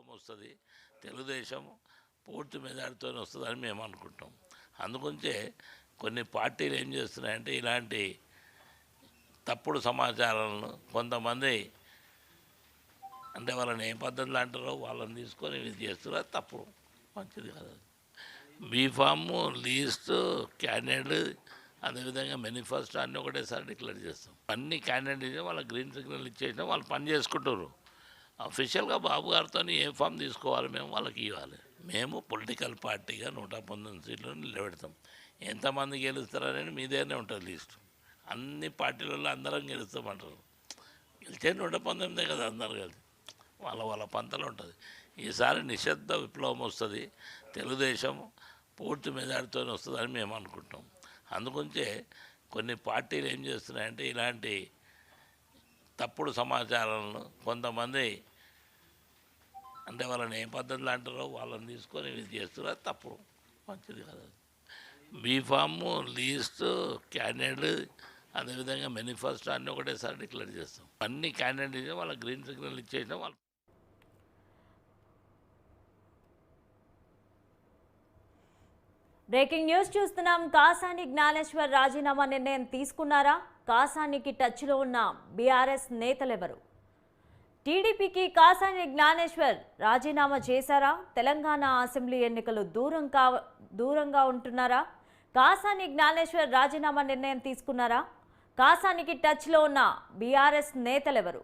విప్లవం వస్తుంది, తెలుగుదేశం పూర్తి మెజార్టీతో వస్తుందని మేము అనుకుంటాం. అందుగురించే కొన్ని పార్టీలు ఏం చేస్తున్నాయంటే ఇలాంటి తప్పుడు సమాచారాలను కొంతమంది అంటే వాళ్ళని ఏ పద్ధతులు అంటారో వాళ్ళని తీసుకొని ఇది చేస్తున్నారు, తప్పుడు, మంచిది కాదు. బీఫాము, లీస్టు, క్యాండిడేట్, అదేవిధంగా మేనిఫెస్టో అన్నీ ఒకటేసారి డిక్లేర్ చేస్తాం. అన్ని క్యాండిడేట్ వాళ్ళ గ్రీన్ సిగ్నల్ ఇచ్చేసినా వాళ్ళు పని చేసుకుంటారు. అఫీషియల్గా బాబు గారితో ఏ ఫామ్ తీసుకోవాలి మేము వాళ్ళకి ఇవ్వాలి. మేము పొలిటికల్ పార్టీగా 119 సీట్లను నిలబెడతాం. ఎంతమంది గెలుస్తారనేది మీదేనే ఉంటుంది లిస్టు. అన్ని పార్టీలలో అందరం గెలుస్తామంటారు. గెలిచే 119 కదా, అందరు కలిసి వాళ్ళ పంతలు ఉంటుంది. ఈసారి నిశ్శబ్ద విప్లవం వస్తుంది, తెలుగుదేశం పూర్తి మెజార్టీతో వస్తుందని మేము అనుకుంటాం. అందుగురించే కొన్ని పార్టీలు ఏం చేస్తున్నాయంటే ఇలాంటి తప్పుడు సమాచారాలను కొంతమంది అంటే వాళ్ళని ఏ పద్ధతులు అంటారో వాళ్ళని తీసుకొని ఇది చేస్తున్నారు, తప్పుడు, మంచిది కాదు. బీఫాము, లీస్టు, క్యాండిడేట్, అదేవిధంగా మేనిఫెస్టో అన్నీ ఒకటేసారి డిక్లేర్ చేస్తాం. అన్ని క్యాండిడేట్ వాళ్ళ గ్రీన్ సిగ్నల్ ఇచ్చేసినా వాళ్ళు. బ్రేకింగ్ న్యూస్ చూస్తున్నాం. కాసాని జ్ఞానేశ్వర్ రాజీనామా నిర్ణయం తీసుకున్నారా? కాసానికి టచ్లో ఉన్న బీఆర్ఎస్ నేతలెవరు? టీడీపీకి కాసాని జ్ఞానేశ్వర్ రాజీనామా చేశారా? తెలంగాణ అసెంబ్లీ ఎన్నికలు దూరంగా ఉంటున్నారా? కాసాని జ్ఞానేశ్వర్ రాజీనామా నిర్ణయం తీసుకున్నారా? కాసానికి టచ్లో ఉన్న బీఆర్ఎస్ నేతలెవరు?